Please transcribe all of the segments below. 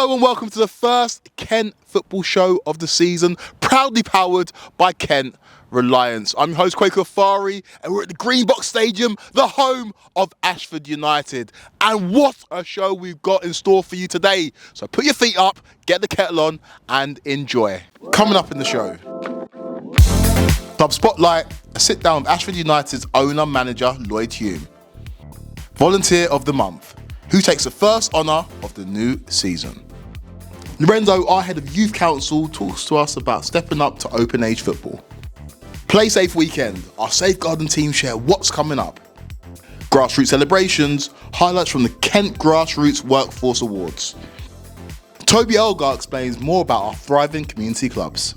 Hello and welcome to the first Kent football show of the season, proudly powered by Kent Reliance. I'm your host Kweku Afari and we're at the Green Box Stadium, the home of Ashford United. And what a show we've got in store for you today. So put your feet up, get the kettle on and enjoy. Coming up in the show, Club Spotlight, a sit down with Ashford United's owner-manager Lloyd Hume. Volunteer of the Month, who takes the first honour of the new season. Lorenzo, our head of youth council, talks to us about stepping up to open age football. Play Safe Weekend, our safeguarding team share what's coming up. Grassroots celebrations, highlights from the Kent Grassroots Workforce Awards. Toby Elgar explains more about our thriving community clubs.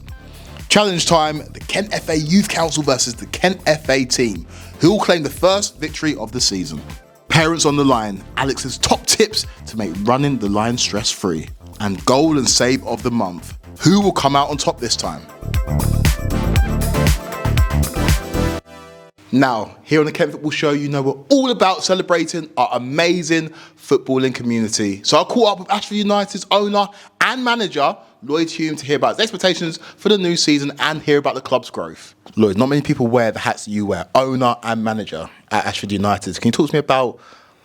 Challenge time, the Kent FA Youth Council versus the Kent FA team, who will claim the first victory of the season. Parents on the line, Alex's top tips to make running the line stress-free. And goal and save of the month, who will come out on top this time? Now, here on the Kent Football Show, you know we're all about celebrating our amazing footballing community. So I caught up with Ashford United's owner and manager, Lloyd Hume, to hear about his expectations for the new season and hear about the club's growth. Lloyd, not many people wear the hats that you wear, owner and manager at Ashford United. Can you talk to me about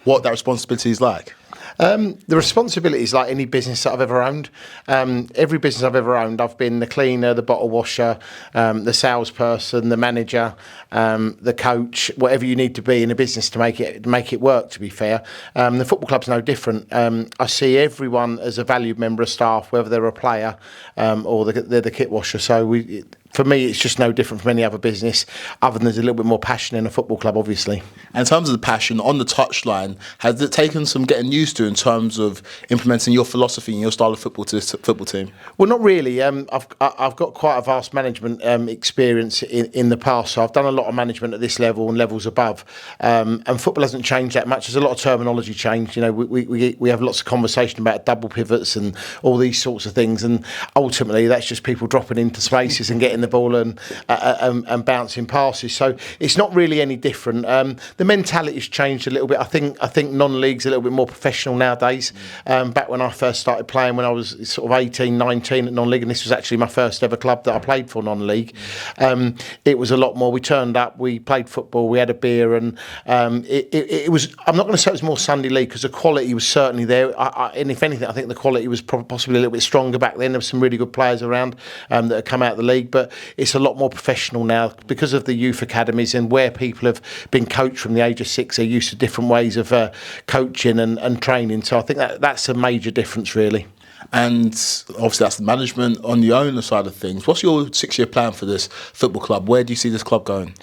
what that responsibility is like? The responsibility is like any business that I've ever owned. Every business I've ever owned, I've been the cleaner, the bottle washer, the salesperson, the manager, the coach, whatever you need to be in a business to make it work. To be fair, the football club's no different. I see everyone as a valued member of staff, whether they're a player or they're the kit washer. So for me, it's just no different from any other business, other than there's a little bit more passion in a football club, obviously. And in terms of the passion on the touchline, has it taken some getting used to in terms of implementing your philosophy and your style of football to this football team? Well, not really. I've got quite a vast management experience in the past, so I've done a lot of management at this level and levels above. And football hasn't changed that much. There's a lot of terminology change. You know, we have lots of conversation about double pivots and all these sorts of things, and ultimately that's just people dropping into spaces and getting the ball and bouncing passes. So it's not really any different. The mentality's changed a little bit. I think non-league's a little bit more professional nowadays. Back when I first started playing, when I was sort of 18, 19 at non-league, and this was actually my first ever club that I played for non-league, it was a lot more. We turned up, we played football, we had a beer, and it was, I'm not going to say it was more Sunday league because the quality was certainly there. And if anything, I think the quality was possibly a little bit stronger back then. There were some really good players around that had come out of the league, but it's a lot more professional now because of the youth academies and where people have been coached from the age of 6. They're used to different ways of coaching and training. So I think that's a major difference, really. And obviously that's the management. On the owner side of things, what's your 6-year plan for this football club? Where do you see this club going?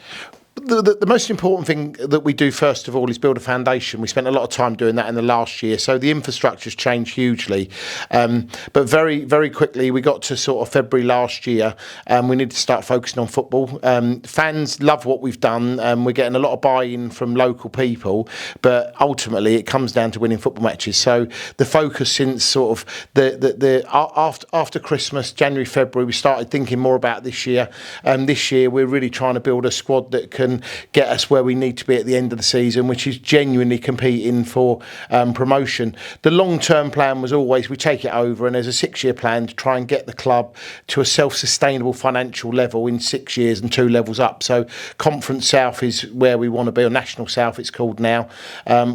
The most important thing that we do first of all is build a foundation. We spent a lot of time doing that in the last year, so the infrastructure's changed hugely. But very, very quickly we got to sort of February last year and we need to start focusing on football. Fans love what we've done. We're getting a lot of buy-in from local people, but ultimately it comes down to winning football matches. So the focus since sort of after Christmas, January, February, we started thinking more about this year. This year we're really trying to build a squad that can get us where we need to be at the end of the season, which is genuinely competing for promotion. The long-term plan was always we take it over, and there's a 6-year plan to try and get the club to a self-sustainable financial level in 6 years and 2 levels up. So Conference South is where we want to be, or National South it's called now.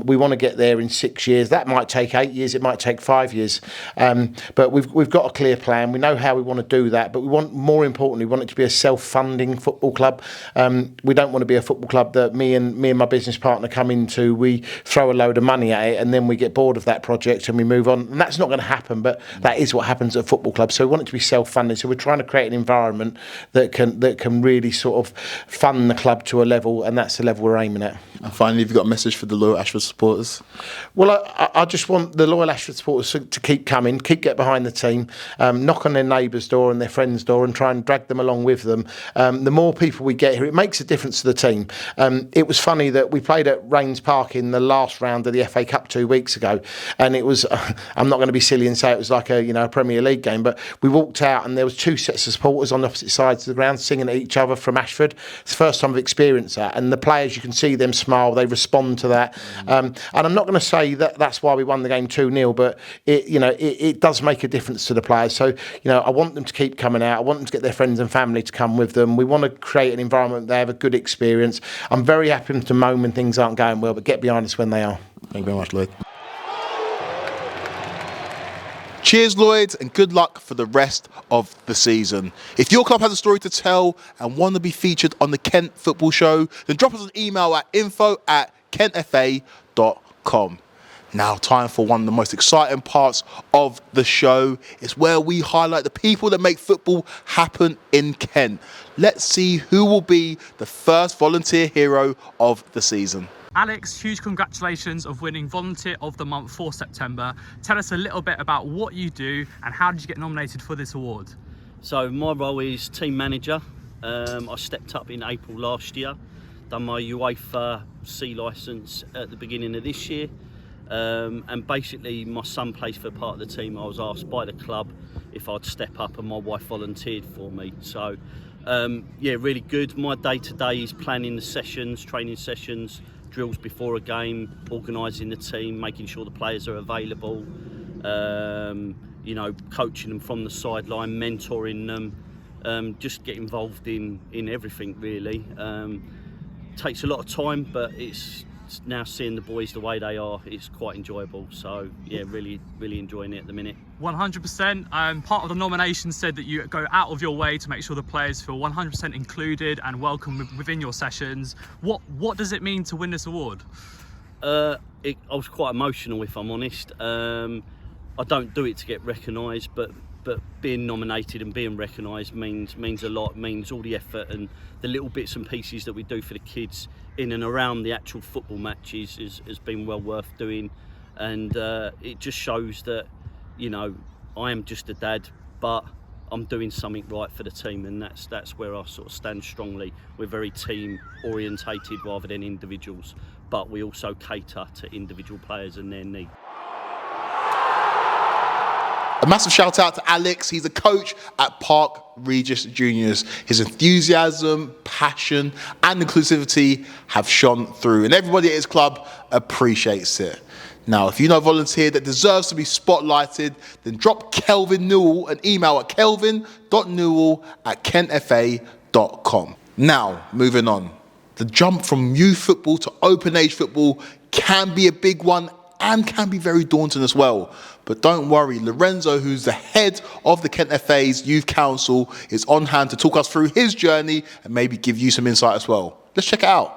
We want to get there in 6 years. That might take 8 years, it might take 5 years. But we've got a clear plan. We know how we want to do that, but more importantly, we want it to be a self-funding football club. We don't want to be a football club that me and my business partner come into, we throw a load of money at it and then we get bored of that project and we move on. And that's not going to happen, but that is what happens at football clubs. So we want it to be self-funded. So we're trying to create an environment that can really sort of fund the club to a level, and that's the level we're aiming at. And finally, have you got a message for the loyal Ashford supporters? Well, I just want the loyal Ashford supporters to keep coming, get behind the team, knock on their neighbour's door and their friend's door and try and drag them along with them. The more people we get here, it makes a difference to the team. It was funny that we played at Rains Park in the last round of the FA Cup 2 weeks ago, and it was, I'm not going to be silly and say it was like a Premier League game, but we walked out and there was 2 sets of supporters on the opposite sides of the ground singing at each other from Ashford. It's the first time I've experienced that, and the players, you can see them smiling smile, they respond to that. And I'm not going to say that that's why we won the game 2-0, but it does make a difference to the players. So, I want them to keep coming out. I want them to get their friends and family to come with them. We want to create an environment where they have a good experience. I'm very happy to moan when things aren't going well, but get behind us when they are. Thank you very much, Lloyd. Cheers, Lloyd, and good luck for the rest of the season. If your club has a story to tell and want to be featured on the Kent Football Show, then drop us an email at info@kentfa.com. Now, time for one of the most exciting parts of the show. It's where we highlight the people that make football happen in Kent. Let's see who will be the first volunteer hero of the season. Alex, huge congratulations of winning Volunteer of the Month for September. Tell us a little bit about what you do and how did you get nominated for this award? So my role is team manager. I stepped up in April last year, done my UEFA C licence at the beginning of this year. And basically my son plays for part of the team. I was asked by the club if I'd step up and my wife volunteered for me. So really good. My day to day is planning the sessions, training sessions, drills before a game, organising the team, making sure the players are available, coaching them from the sideline, mentoring them, just get involved in everything really. Takes a lot of time, but it's now seeing the boys the way they are, it's quite enjoyable. So yeah, really enjoying it at the minute. 100%. Part of the nomination said that you go out of your way to make sure the players feel 100% included and welcome within your sessions. What does it mean to win this award? I was quite emotional, if I'm honest. I don't do it to get recognised, but being nominated and being recognised means a lot. It means all the effort and the little bits and pieces that we do for the kids in and around the actual football matches has been well worth doing. And it just shows that, I am just a dad, but I'm doing something right for the team, and that's where I sort of stand strongly. We're very team orientated rather than individuals, but we also cater to individual players and their needs. A massive shout out to Alex. He's a coach at Park Regis Juniors. His enthusiasm, passion and inclusivity have shone through, and everybody at his club appreciates it. Now, if you know a volunteer that deserves to be spotlighted, then drop Kelvin Newell an email at kelvin.newell@kentfa.com. Now, moving on. The jump from youth football to open age football can be a big one and can be very daunting as well. But don't worry, Lorenzo, who's the head of the Kent FA's Youth Council, is on hand to talk us through his journey and maybe give you some insight as well. Let's check it out.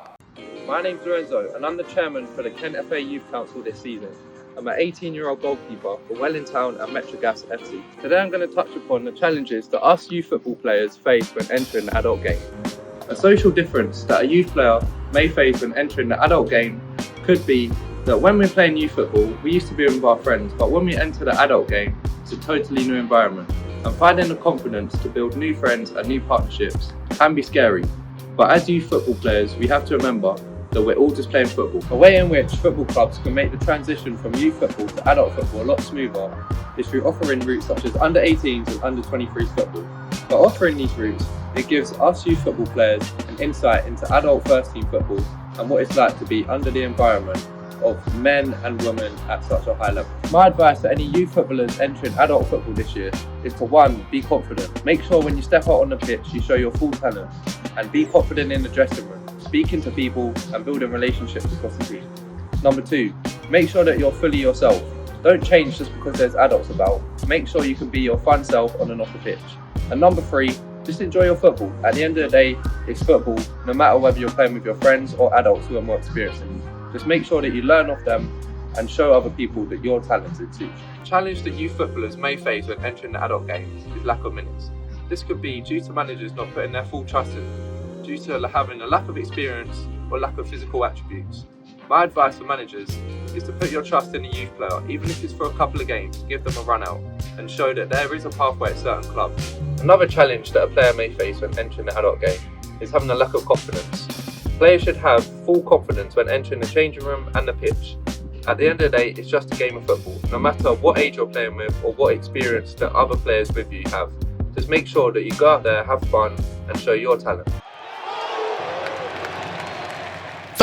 My name's Lorenzo and I'm the chairman for the Kent FA Youth Council this season. I'm an 18-year-old goalkeeper for Wellington and Metrogas FC. Today I'm going to touch upon the challenges that us youth football players face when entering the adult game. A social difference that a youth player may face when entering the adult game could be that when we're playing youth football, we used to be with our friends, but when we enter the adult game, it's a totally new environment. And finding the confidence to build new friends and new partnerships can be scary. But as youth football players, we have to remember that we're all just playing football. The way in which football clubs can make the transition from youth football to adult football a lot smoother is through offering routes such as under 18s and under 23s football. By offering these routes, it gives us youth football players an insight into adult first team football and what it's like to be under the environment of men and women at such a high level. My advice to any youth footballers entering adult football this year is to 1, be confident. Make sure when you step out on the pitch, you show your full talent and be confident in the dressing room, speaking to people and building relationships across the team. Number 2, make sure that you're fully yourself. Don't change just because there's adults about. Make sure you can be your fun self on and off the pitch. And number 3, just enjoy your football. At the end of the day, it's football, no matter whether you're playing with your friends or adults who are more experienced than you. Just make sure that you learn off them and show other people that you're talented too. The challenge that youth footballers may face when entering the adult game is lack of minutes. This could be due to managers not putting their full trust in them, due to having a lack of experience or lack of physical attributes. My advice for managers is to put your trust in a youth player, even if it's for a couple of games, give them a run out and show that there is a pathway at certain clubs. Another challenge that a player may face when entering the adult game is having a lack of confidence. Players should have full confidence when entering the changing room and the pitch. At the end of the day, it's just a game of football, no matter what age you're playing with or what experience that other players with you have. Just make sure that you go out there, have fun and show your talent.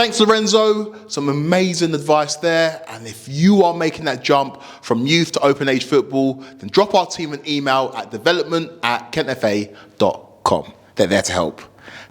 Thanks, Lorenzo. Some amazing advice there. And if you are making that jump from youth to open age football, then drop our team an email at development@kentfa.com. They're there to help.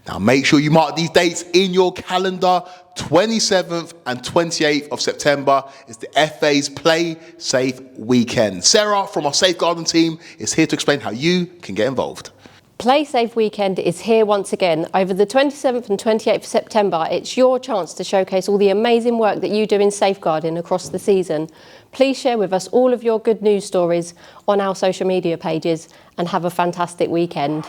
Now make sure you mark these dates in your calendar. 27th and 28th of September is the FA's Play Safe Weekend. Sarah from our safeguarding team is here to explain how you can get involved. Play Safe Weekend is here once again. Over the 27th and 28th of September, it's your chance to showcase all the amazing work that you do in safeguarding across the season. Please share with us all of your good news stories on our social media pages and have a fantastic weekend.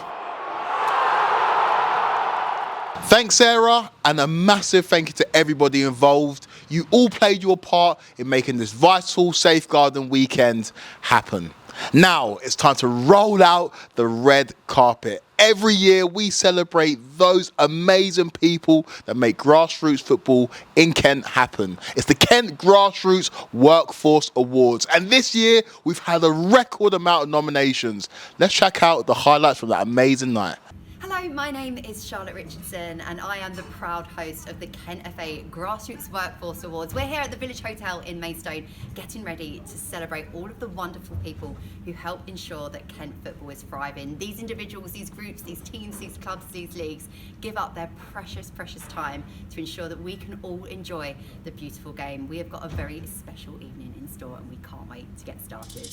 Thanks, Sarah, and a massive thank you to everybody involved. You all played your part in making this vital safeguarding weekend happen. Now it's time to roll out the red carpet. Every year we celebrate those amazing people that make grassroots football in Kent happen. It's the Kent Grassroots Workforce Awards, and this year we've had a record amount of nominations. Let's check out the highlights from that amazing night. Hello, my name is Charlotte Richardson and I am the proud host of the Kent FA Grassroots Workforce Awards. We're here at the Village Hotel in Maidstone getting ready to celebrate all of the wonderful people who help ensure that Kent football is thriving. These individuals, these groups, these teams, these clubs, these leagues give up their precious, precious time to ensure that we can all enjoy the beautiful game. We have got a very special evening in store and we can't wait to get started.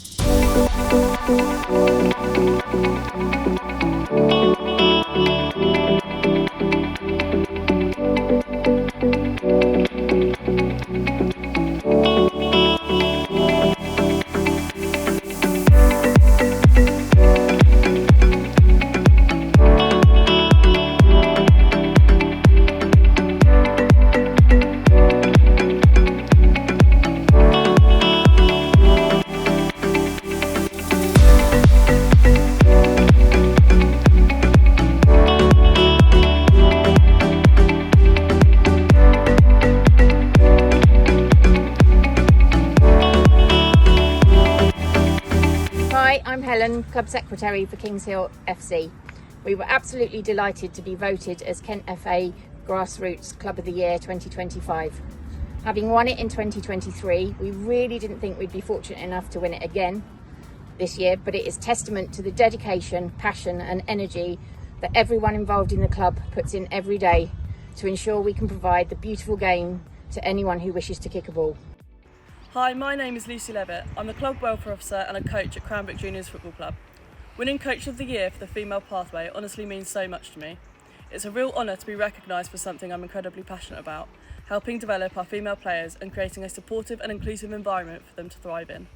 Club Secretary for Kings Hill FC. We were absolutely delighted to be voted as Kent FA Grassroots Club of the Year 2025. Having won it in 2023, we really didn't think we'd be fortunate enough to win it again this year, but it is testament to the dedication, passion and energy that everyone involved in the club puts in every day to ensure we can provide the beautiful game to anyone who wishes to kick a ball. Hi, my name is Lucy Levitt. I'm the Club Welfare Officer and a coach at Cranbrook Juniors Football Club. Winning Coach of the Year for the female pathway honestly means so much to me. It's a real honour to be recognised for something I'm incredibly passionate about, helping develop our female players and creating a supportive and inclusive environment for them to thrive in,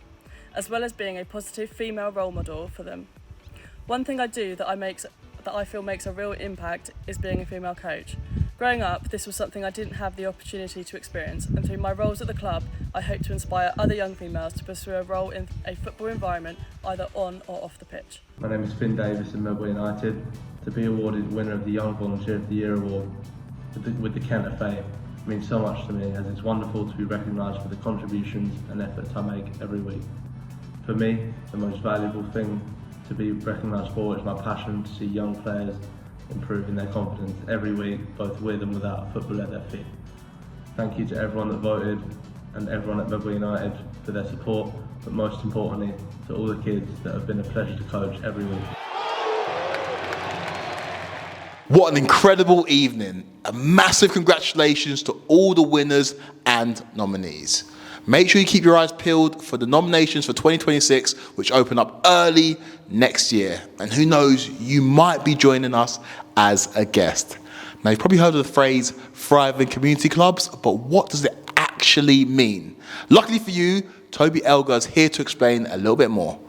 as well as being a positive female role model for them. One thing I do that I feel makes a real impact is being a female coach. Growing up, this was something I didn't have the opportunity to experience, and through my roles at the club, I hope to inspire other young females to pursue a role in a football environment, either on or off the pitch. My name is Finn Davis in Melbourne United. To be awarded winner of the Young Volunteer of the Year award with the Kent FA means so much to me, as it's wonderful to be recognised for the contributions and efforts I make every week. For me, the most valuable thing to be recognised for is my passion to see young players improving their confidence every week, both with and without football at their feet. Thank you to everyone that voted and everyone at Melbourne United for their support, but most importantly to all the kids that have been a pleasure to coach every week. What an incredible evening. A massive congratulations to all the winners and nominees. Make sure you keep your eyes peeled for the nominations for 2026, which open up early next year. And who knows, you might be joining us as a guest. Now, you've probably heard of the phrase thriving community clubs, but what does it actually mean? Luckily for you, Toby Elgar is here to explain a little bit more.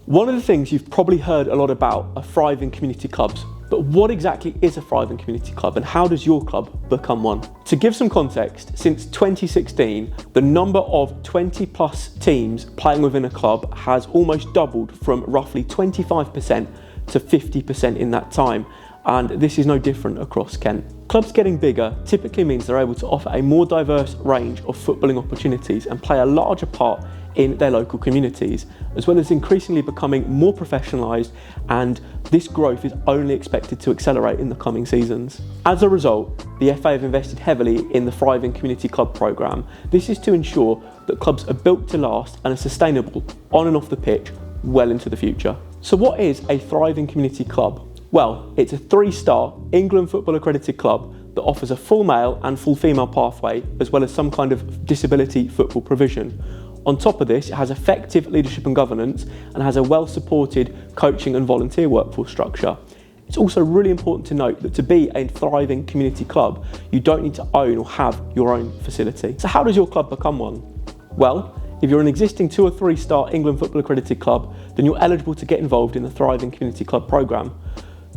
One of the things you've probably heard a lot about are thriving community clubs. But what exactly is a thriving community club and how does your club become one? To give some context, since 2016, the number of 20 plus teams playing within a club has almost doubled from roughly 25% to 50% in that time. And this is no different across Kent. Clubs getting bigger typically means they're able to offer a more diverse range of footballing opportunities and play a larger part in their local communities, as well as increasingly becoming more professionalised, and this growth is only expected to accelerate in the coming seasons. As a result, the FA have invested heavily in the Thriving Community Club programme. This is to ensure that clubs are built to last and are sustainable on and off the pitch well into the future. So what is a Thriving Community Club? Well, it's a 3-star England Football accredited club that offers a full male and full female pathway, as well as some kind of disability football provision. On top of this, it has effective leadership and governance and has a well-supported coaching and volunteer workforce structure. It's also really important to note that to be a thriving community club, you don't need to own or have your own facility. So how does your club become one? Well, if you're an existing 2 or 3-star England Football accredited club, then you're eligible to get involved in the Thriving Community Club programme.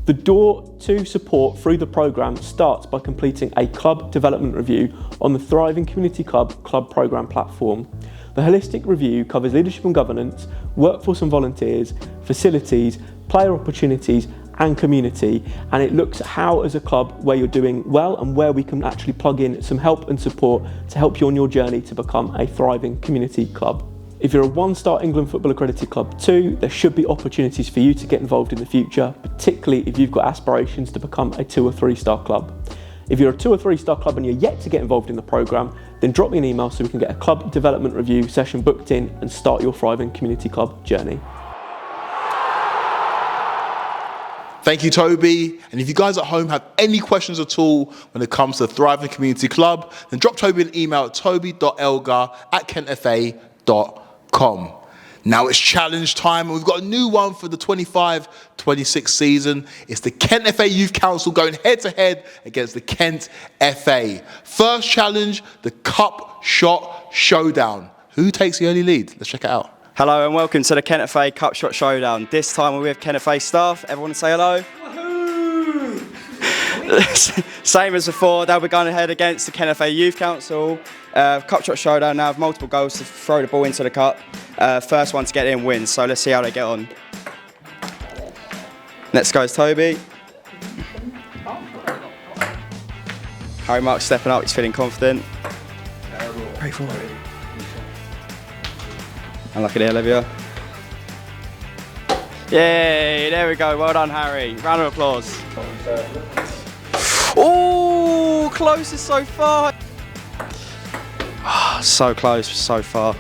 The door to support through the programme starts by completing a club development review on the Thriving Community Club programme platform. The holistic review covers leadership and governance, workforce and volunteers, facilities, player opportunities and community, and it looks at how as a club where you're doing well and where we can actually plug in some help and support to help you on your journey to become a thriving community club. If you're a 1-star England Football accredited club too, there should be opportunities for you to get involved in the future, particularly if you've got aspirations to become a 2 or 3-star club. If you're a 2 or 3-star club and you're yet to get involved in the programme, then drop me an email so we can get a club development review session booked in and start your thriving community club journey. Thank you, Toby. And if you guys at home have any questions at all when it comes to Thriving Community Club, then drop Toby an email at toby.elgar@kentfa.com. Now it's challenge time, and we've got a new one for the 25-26 season. It's the Kent FA Youth Council going head-to-head against the Kent FA. First challenge, the Cup Shot Showdown. Who takes the early lead? Let's check it out. Hello and welcome to the Kent FA Cup Shot Showdown. This time we're with Kent FA staff. Everyone say hello. Same as before, they'll be going ahead against the Kent FA Youth Council. Cup Shot Showdown now have multiple goals to throw the ball into the cup. First one to get in wins, so let's see how they get on. Next goes Toby. Harry Mark's stepping up, he's feeling confident. Very forward. Unlucky there, Olivia. Yay, there we go, well done Harry. Round of applause. Oh, closest so far. Oh, so close, so far.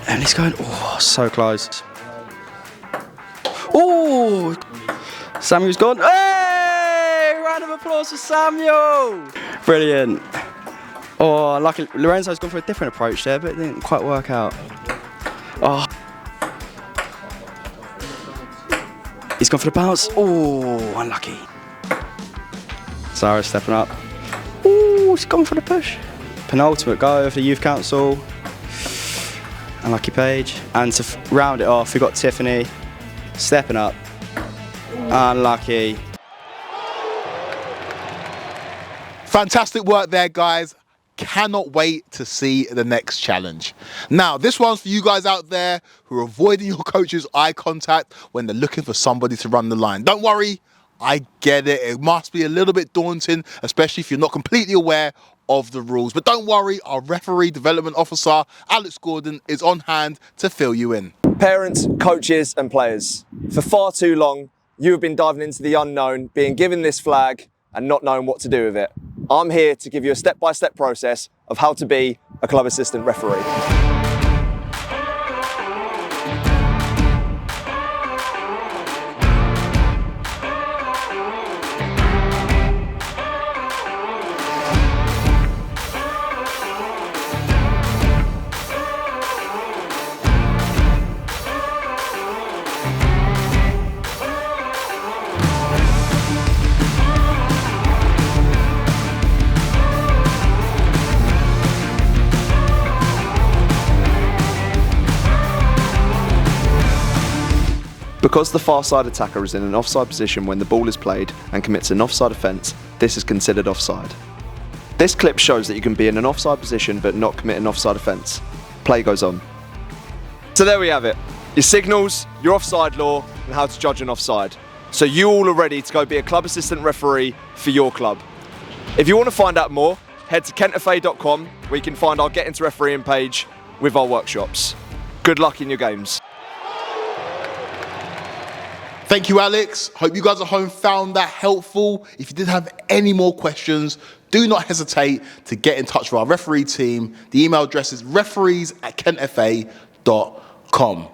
And he's going, oh, so close. Oh, Samuel's gone. Hey, round of applause for Samuel. Brilliant. Oh, lucky, Lorenzo's gone for a different approach there, but it didn't quite work out. Oh. He's gone for the bounce. Oh, unlucky. Sarah's stepping up. Oh, he's gone for the push. Penultimate go for the Youth Council. Unlucky Paige. And to round it off, we've got Tiffany stepping up. Unlucky. Fantastic work there, guys. Cannot wait to see the next challenge. Now, this one's for you guys out there who are avoiding your coach's eye contact when they're looking for somebody to run the line. Don't worry, I get it. It must be a little bit daunting, especially if you're not completely aware of the rules. But don't worry, our referee development officer, Alex Gordon, is on hand to fill you in. Parents, coaches and players, for far too long, you have been diving into the unknown, being given this flag and not knowing what to do with it. I'm here to give you a step-by-step process of how to be a club assistant referee. Because the far side attacker is in an offside position when the ball is played and commits an offside offence, this is considered offside. This clip shows that you can be in an offside position but not commit an offside offence. Play goes on. So there we have it. Your signals, your offside law, and how to judge an offside. so you all are ready to go be a club assistant referee for your club. If you want to find out more, head to kentfa.com where you can find our Get Into Refereeing page with our workshops. Good luck in your games. Thank you, Alex. Hope you guys at home found that helpful. If you did have any more questions, do not hesitate to get in touch with our referee team. The email address is referees@kentfa.com.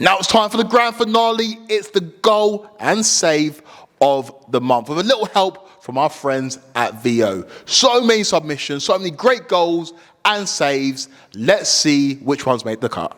Now it's time for the grand finale. It's the goal and save of the month with a little help from our friends at VO. So many submissions, so many great goals and saves. Let's see which ones made the cut.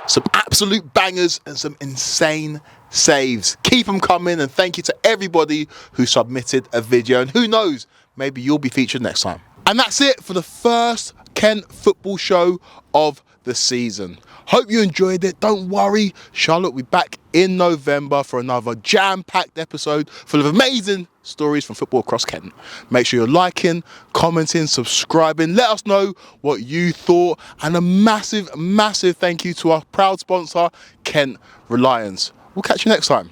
Some absolute bangers and some insane saves. Keep them coming, and thank you to everybody who submitted a video. And who knows, maybe you'll be featured next time. And that's it for the first Kent football show of the season. Hope you enjoyed it. Don't worry, Charlotte will be back in November for another jam-packed episode full of amazing stories from football across Kent. Make sure you're liking, commenting, subscribing. Let us know what you thought. And a massive, massive thank you to our proud sponsor, Kent Reliance. We'll catch you next time.